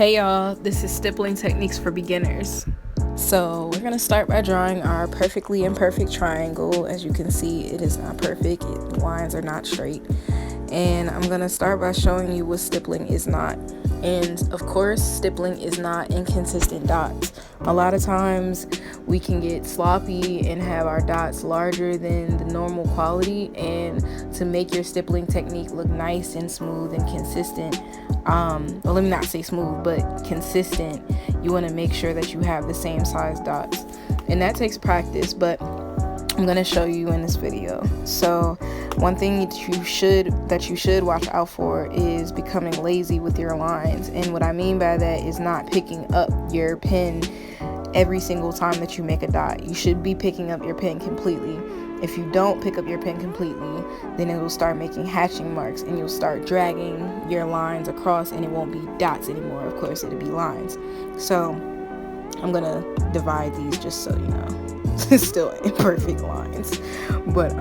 Hey y'all, this is Stippling Techniques for Beginners. So we're going to start by drawing our perfectly imperfect triangle. As you can see, it is not perfect. The lines are not straight. And I'm going to start by showing you what stippling is not. And of course, stippling is not inconsistent dots. A lot of times we can get sloppy and have our dots larger than the normal quality. And to make your stippling technique look nice and smooth and consistent, well, let me not say smooth, but consistent, you want to make sure that you have the same size dots. And that takes practice, but I'm going to show you in this video. So one thing that you should watch out for is becoming lazy with your lines. And what I mean by that is not picking up your pen every single time that you make a dot. You should be picking up your pen completely. If you don't pick up your pen completely, then it will start making hatching marks and you'll start dragging your lines across and it won't be dots anymore. Of course, it'll be lines. So I'm gonna divide these just so you know. Still imperfect lines. But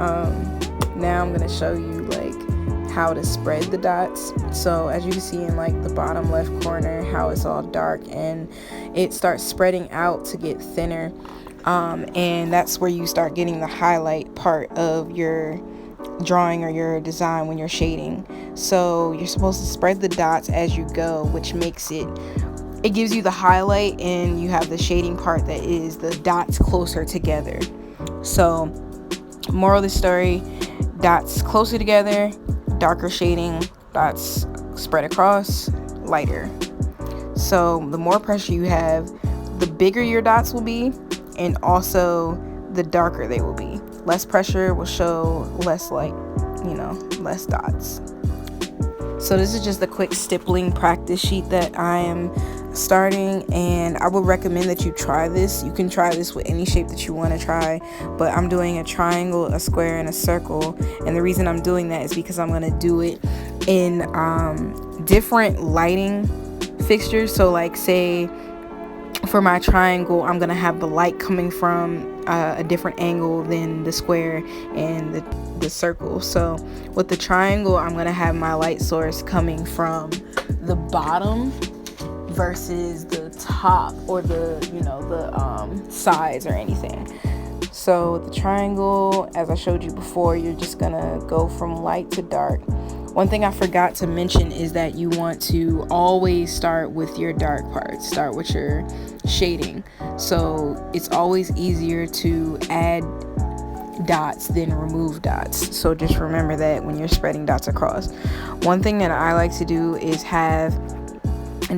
now I'm gonna show you like how to spread the dots. So as you can see in like the bottom left corner, how it's all dark and it starts spreading out to get thinner. And that's where you start getting the highlight part of your drawing or your design when you're shading. So you're supposed to spread the dots as you go, which makes it gives you the highlight, and you have the shading part that is the dots closer together. So moral of the story, dots closer together, darker shading, dots spread across, lighter. So the more pressure you have, the bigger your dots will be, and also the darker they will be. Less pressure will show less light, less dots. So this is just a quick stippling practice sheet that I am starting, and I would recommend that you try this. You can try this with any shape that you want to try, but I'm doing a triangle, a square, and a circle. And the reason I'm doing that is because I'm going to do it in different lighting fixtures. So like say for my triangle, I'm gonna have the light coming from a different angle than the square and the circle. So with the triangle, I'm gonna have my light source coming from the bottom versus the top or the sides or anything. So with the triangle, as I showed you before, you're just gonna go from light to dark. One thing I forgot to mention is that you want to always start with your dark parts, start with your shading. So it's always easier to add dots than remove dots. So just remember that when you're spreading dots across. One thing that I like to do is have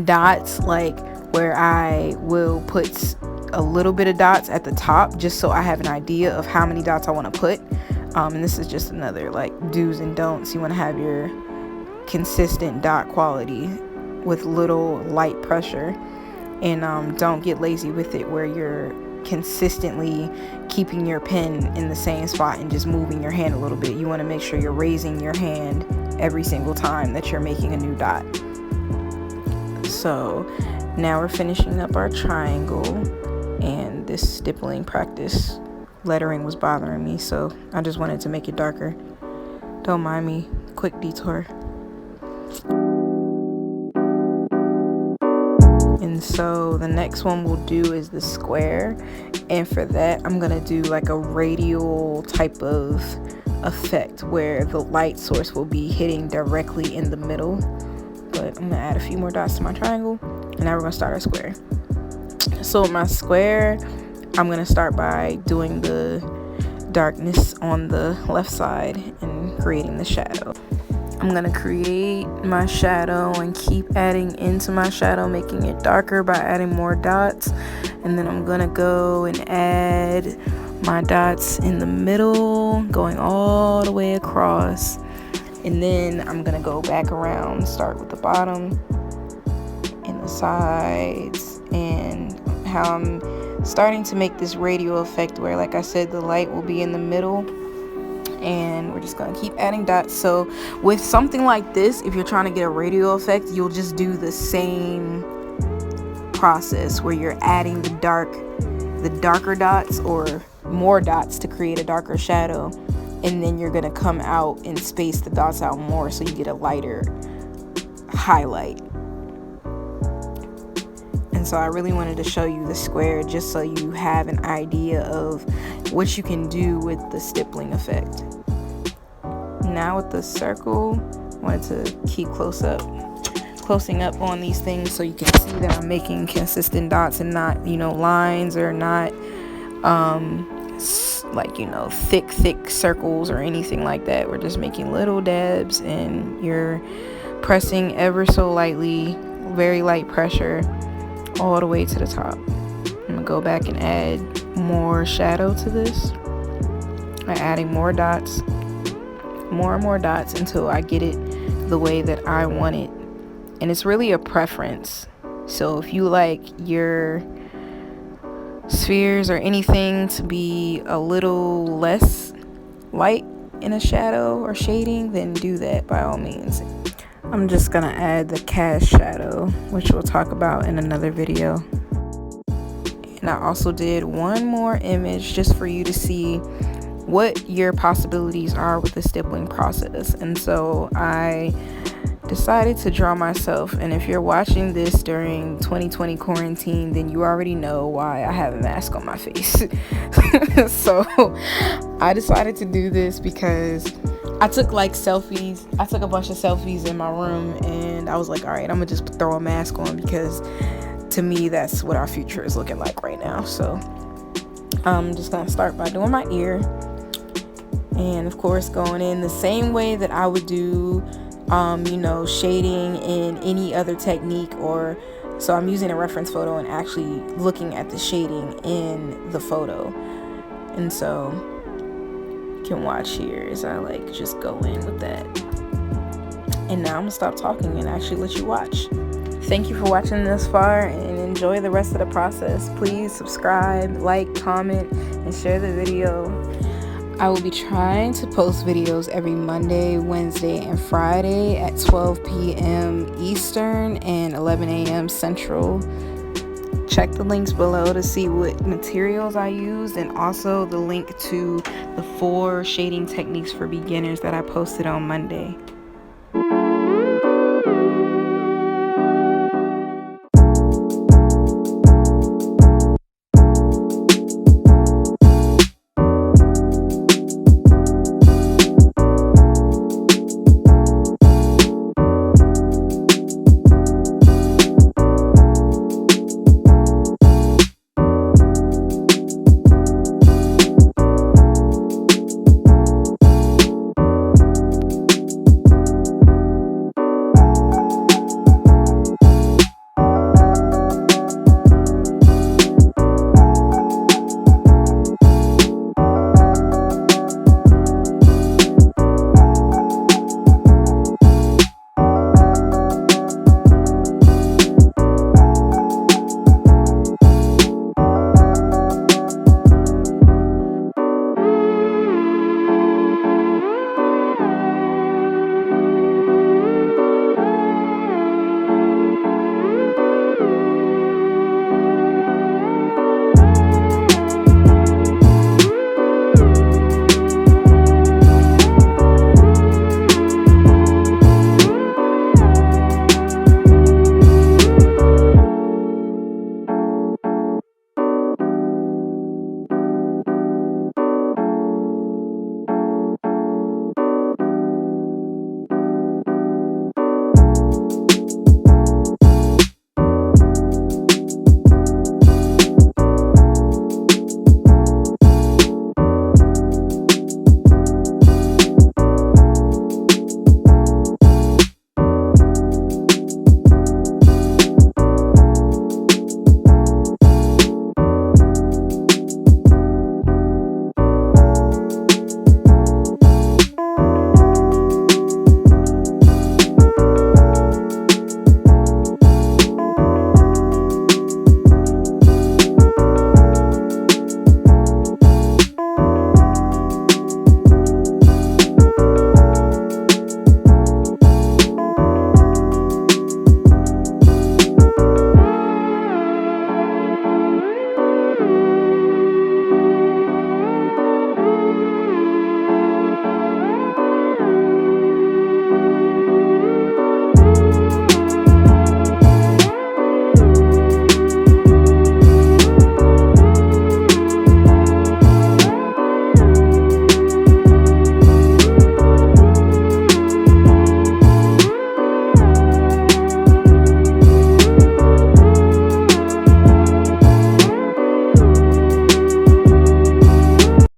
dots like where I will put a little bit of dots at the top just so I have an idea of how many dots I want to put. And this is just another like do's and don'ts. You want to have your consistent dot quality with little light pressure, and don't get lazy with it where you're consistently keeping your pen in the same spot and just moving your hand a little bit. You want to make sure you're raising your hand every single time that you're making a new dot. So now we're finishing up our triangle, and this stippling practice lettering was bothering me, so I just wanted to make it darker. Don't mind me, quick detour. And so the next one we'll do is the square, and for that I'm gonna do like a radial type of effect where the light source will be hitting directly in the middle. But I'm gonna add a few more dots to my triangle, and now we're gonna start our square. So with my square, I'm going to start by doing the darkness on the left side and creating the shadow. I'm going to create my shadow and keep adding into my shadow, making it darker by adding more dots. And then I'm going to go and add my dots in the middle, going all the way across. And then I'm going to go back around, start with the bottom and the sides, and how I'm starting to make this radial effect where, like I said, the light will be in the middle, and we're just going to keep adding dots. So with something like this, if you're trying to get a radial effect, you'll just do the same process where you're adding the darker dots or more dots to create a darker shadow, and then you're going to come out and space the dots out more so you get a lighter highlight. And so I really wanted to show you the square just so you have an idea of what you can do with the stippling effect. Now with the circle, I wanted to keep closing up on these things so you can see that I'm making consistent dots and not, lines, or not like, thick circles or anything like that. We're just making little dabs, and you're pressing ever so lightly, very light pressure, all the way to the top. I'm gonna go back and add more shadow to this. I'm adding more dots, more and more dots, until I get it the way that I want it. And it's really a preference. So if you like your spheres or anything to be a little less light in a shadow or shading, then do that by all means. I'm just gonna add the cast shadow, which we'll talk about in another video. And I also did one more image just for you to see what your possibilities are with the stippling process. And so I decided to draw myself, and if you're watching this during 2020 quarantine, then you already know why I have a mask on my face. So I decided to do this because I took selfies. I took a bunch of selfies in my room, and I was like, all right, I'm gonna just throw a mask on, because to me that's what our future is looking like right now. So I'm just gonna start by doing my ear, and of course going in the same way that I would do shading in any other technique. Or so I'm using a reference photo and actually looking at the shading in the photo. And so you can watch here as I just go in with that. And now I'm gonna stop talking and actually let you watch. Thank you for watching this far, and enjoy the rest of the process. Please subscribe, like, comment, and share the video. I will be trying to post videos every Monday, Wednesday, and Friday at 12 p.m. Eastern and 11 a.m. Central. Check the links below to see what materials I used, and also the link to the 4 shading techniques for beginners that I posted on Monday.